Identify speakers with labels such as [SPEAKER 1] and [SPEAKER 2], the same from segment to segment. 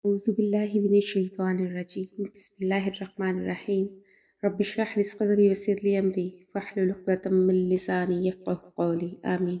[SPEAKER 1] أعوذ بالله من الشيطان الرجيم بسم الله الرحمن الرحيم رب اشرح لي صدري ويسر لي أمري واحلل عقدة من لساني يفقهوا قولي آمين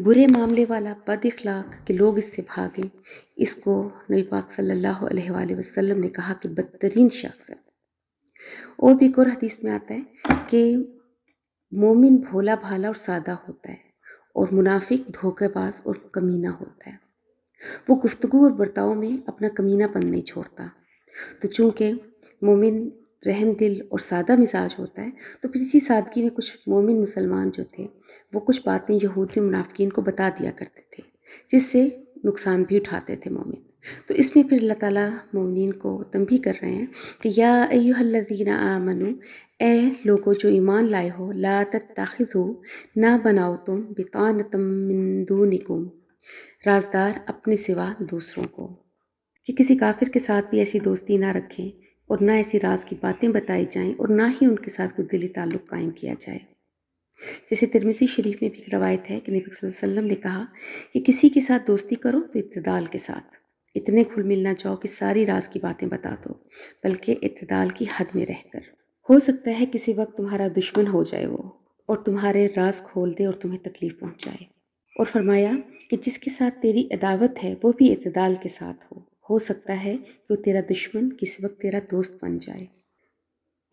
[SPEAKER 1] برے معاملے والا بد اخلاق کہ لوگ اس سے بھاگیں، اس کو نبی پاک صلی اللہ علیہ وآلہ وسلم نے کہا کہ بدترین شخص ہے۔ اور بھی ایک اور حدیث میں آتا ہے کہ مومن بھولا بھالا اور سادہ ہوتا ہے اور منافق دھوکے باز اور کمینہ ہوتا ہے۔ وہ گفتگو اور برتاؤ میں اپنا کمینہ پن نہیں چھوڑتا۔ تو چونکہ مومن رحم دل اور سادہ مزاج ہوتا ہے، تو پھر اسی سادگی میں کچھ مومن مسلمان جو تھے وہ کچھ باتیں یہودی منافقین کو بتا دیا کرتے تھے، جس سے نقصان بھی اٹھاتے تھے مومن۔ تو اس میں پھر اللہ تعالیٰ مومنین کو تنبیہ کر رہے ہیں کہ یا ایھا الذین آمنو، اے لوگوں جو ایمان لائے ہو، لا تتخذوا، نہ بناؤ تم بطانۃ من دونکم، رازدار اپنے سوا دوسروں کو، کہ کسی کافر کے ساتھ بھی ایسی دوستی نہ رکھیں اور نہ ایسی راز کی باتیں بتائی جائیں اور نہ ہی ان کے ساتھ کوئی دلی تعلق قائم کیا جائے۔ جیسے ترمذی شریف میں بھی ایک روایت ہے کہ نبی صلی اللہ علیہ وسلم نے کہا کہ کسی کے ساتھ دوستی کرو تو اعتدال کے ساتھ، اتنے گھل مل نہ جاؤ کہ ساری راز کی باتیں بتا دو، بلکہ اعتدال کی حد میں رہ کر۔ ہو سکتا ہے کسی وقت تمہارا دشمن ہو جائے وہ، اور تمہارے راز کھول دے اور تمہیں تکلیف پہنچائے۔ اور فرمایا کہ جس کے ساتھ تیری عداوت ہے وہ بھی اعتدال کے ساتھ ہو سکتا ہے کہ وہ تیرا دشمن کسی وقت تیرا دوست بن جائے،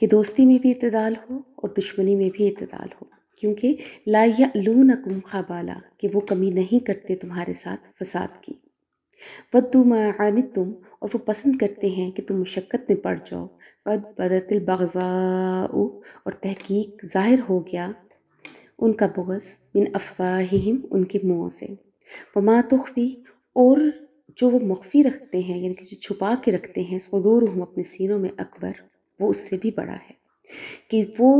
[SPEAKER 1] کہ دوستی میں بھی اعتدال ہو اور دشمنی میں بھی اعتدال ہو، کیونکہ لا یألونکم خبالا، کہ وہ کمی نہیں کرتے تمہارے ساتھ فساد کی۔ ودوا ما عنتم، اور وہ پسند کرتے ہیں کہ تم مشقت میں پڑ جاؤ۔ قد بدت البغضاء، اور تحقیق ظاہر ہو گیا ان کا بغض، من افواہہم، ان کے منہوں سے، وما تخفی، اور جو وہ مخفی رکھتے ہیں یعنی کہ جو چھپا کے رکھتے ہیں، صدورہم، اپنے سینوں میں، اکبر، وہ اس سے بھی بڑا ہے، کہ وہ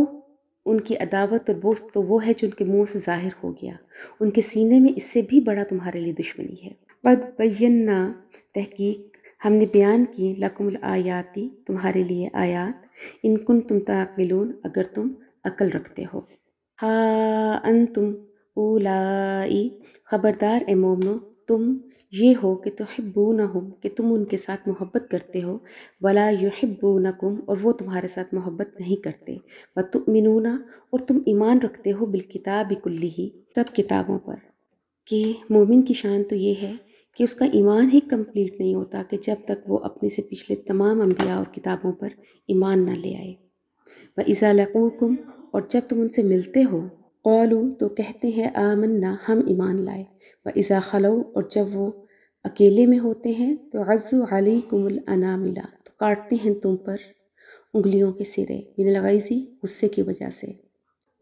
[SPEAKER 1] ان کی عداوت اور بغض تو وہ ہے جو ان کے منہ سے ظاہر ہو گیا، ان کے سینے میں اس سے بھی بڑا تمہارے لیے دشمنی ہے۔ قد بینا، تحقیق ہم نے بیان کی، لکم الآیاتی، تمہارے لیے آیات، ان کنتم تعقلون، اگر تم عقل رکھتے ہو۔ ہا انتم اولائی، خبردار اے مومنو، تم یہ ہو کہ تحبونہم، کہ تم ان کے ساتھ محبت کرتے ہو، ولا یحبونکم، اور وہ تمہارے ساتھ محبت نہیں کرتے، وتؤمنون، اور تم ایمان رکھتے ہو، بالکتاب کلہ، سب کتابوں پر۔ کہ مومن کی شان تو یہ ہے کہ اس کا ایمان ہی کمپلیٹ نہیں ہوتا کہ جب تک وہ اپنے سے پچھلے تمام انبیاء اور کتابوں پر ایمان نہ لے آئے۔ وَإِذَا لَقُوكُمْ، اور جب تم ان سے ملتے ہو، قَالُوا، تو کہتے ہیں، آمنا، ہم ایمان لائے، وَإِذَا خَلَوْا، اور جب وہ اکیلے میں ہوتے ہیں، تو عَضُّوا عَلَيْكُمُ الْأَنَامِلَ، تو کاٹتے ہیں تم پر انگلیوں کے سرے، من الغیظ، غصے کی وجہ سے۔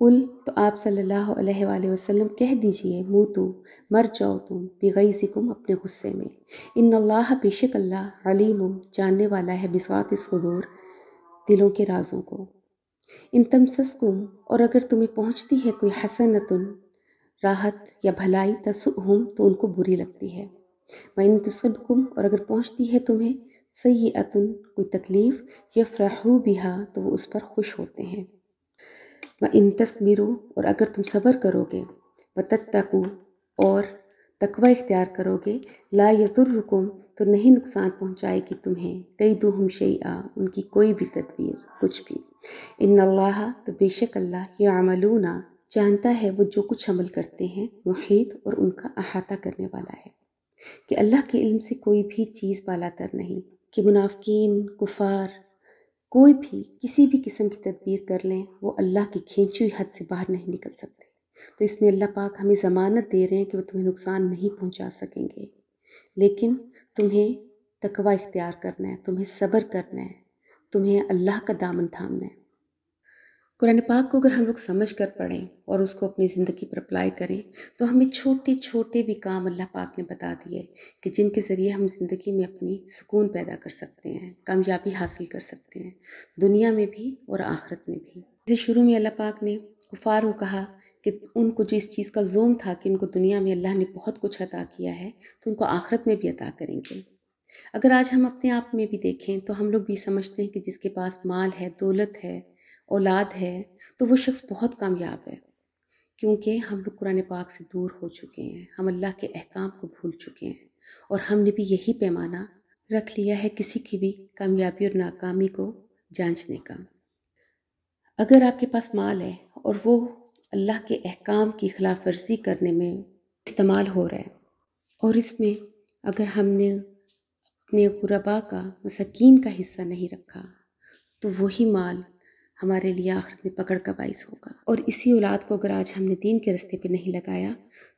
[SPEAKER 1] قل، تو آپ صلی اللہ علیہ وآلہ وسلم کہہ دیجئے، موتو، مر جاؤ تم، بغیظکم، اپنے غصے میں، ان اللہ، بے شک اللہ، علیم، جاننے والا ہے، بذات الصدور، دلوں کے رازوں کو۔ ان تمسسکم، اور اگر تمہیں پہنچتی ہے کوئی حسنۃ، راحت یا بھلائی، تسؤہم، تو ان کو بری لگتی ہے۔ وَإِن تصبکم، اور اگر پہنچتی ہے تمہیں سیئۃ، کوئی تکلیف، یفرحوا بہا، تو وہ اس پر خوش ہوتے ہیں۔ وَإِن تَصْبِرُوا، اور اگر تم صبر کرو گے، وَتَتَّقُوا، اور تقوی اختیار کرو گے، لا یضرکم، تو نہیں نقصان پہنچائے گی تمہیں، کیدہم شیئا، ان کی کوئی بھی تدبیر، کچھ بھی۔ ان اللہ، تو بے شک اللہ، یعملون، جانتا ہے وہ جو کچھ عمل کرتے ہیں، محیط، اور ان کا احاطہ کرنے والا ہے، کہ اللہ کے علم سے کوئی بھی چیز بالاتر نہیں، کہ منافقین، کفار، کوئی بھی کسی بھی قسم کی تدبیر کر لیں، وہ اللہ کی کھینچی ہوئی حد سے باہر نہیں نکل سکتے۔ تو اس میں اللہ پاک ہمیں ضمانت دے رہے ہیں کہ وہ تمہیں نقصان نہیں پہنچا سکیں گے، لیکن تمہیں تقوی اختیار کرنا ہے، تمہیں صبر کرنا ہے، تمہیں اللہ کا دامن تھامنا ہے۔ قرآن پاک کو اگر ہم لوگ سمجھ کر پڑھیں اور اس کو اپنی زندگی پر اپلائی کریں، تو ہمیں چھوٹے چھوٹے بھی کام اللہ پاک نے بتا دیے کہ جن کے ذریعے ہم زندگی میں اپنی سکون پیدا کر سکتے ہیں، کامیابی حاصل کر سکتے ہیں، دنیا میں بھی اور آخرت میں بھی۔ جیسے شروع میں اللہ پاک نے کفار کو کہا کہ ان کو جو اس چیز کا زوم تھا کہ ان کو دنیا میں اللہ نے بہت کچھ عطا کیا ہے، تو ان کو آخرت میں بھی عطا کریں گے۔ اگر آج ہم اپنے آپ میں بھی دیکھیں تو ہم لوگ بھی سمجھتے ہیں کہ جس کے پاس مال ہے، دولت ہے، اولاد ہے، تو وہ شخص بہت کامیاب ہے، کیونکہ ہم لوگ قرآن پاک سے دور ہو چکے ہیں، ہم اللہ کے احکام کو بھول چکے ہیں، اور ہم نے بھی یہی پیمانہ رکھ لیا ہے کسی کی بھی کامیابی اور ناکامی کو جانچنے کا۔ اگر آپ کے پاس مال ہے اور وہ اللہ کے احکام کی خلاف ورزی کرنے میں استعمال ہو رہا ہے، اور اس میں اگر ہم نے اپنے غربا کا، مساکین کا حصہ نہیں رکھا تو وہی مال ہمارے لیے آخرت میں پکڑ کا باعث ہوگا، اور اسی اولاد کو اگر آج ہم نے دین کے راستے پہ نہیں لگایا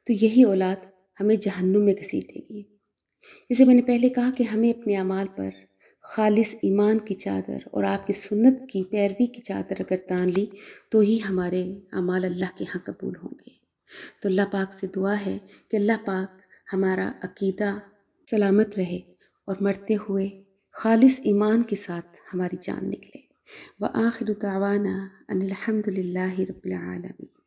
[SPEAKER 1] تو یہی اولاد ہمیں جہنم میں گھسیٹے گی۔ جیسے میں نے پہلے کہا کہ ہمیں اپنے اعمال پر خالص ایمان کی چادر اور آپ کی سنت کی پیروی کی چادر اگر تان لی تو ہی ہمارے اعمال اللہ کے ہاں قبول ہوں گے۔ تو اللہ پاک سے دعا ہے کہ اللہ پاک ہمارا عقیدہ سلامت رہے اور مرتے ہوئے خالص ایمان کے ساتھ ہماری جان نکلے۔ وآخر دعوانا ان الحمد للہ رب العالمین۔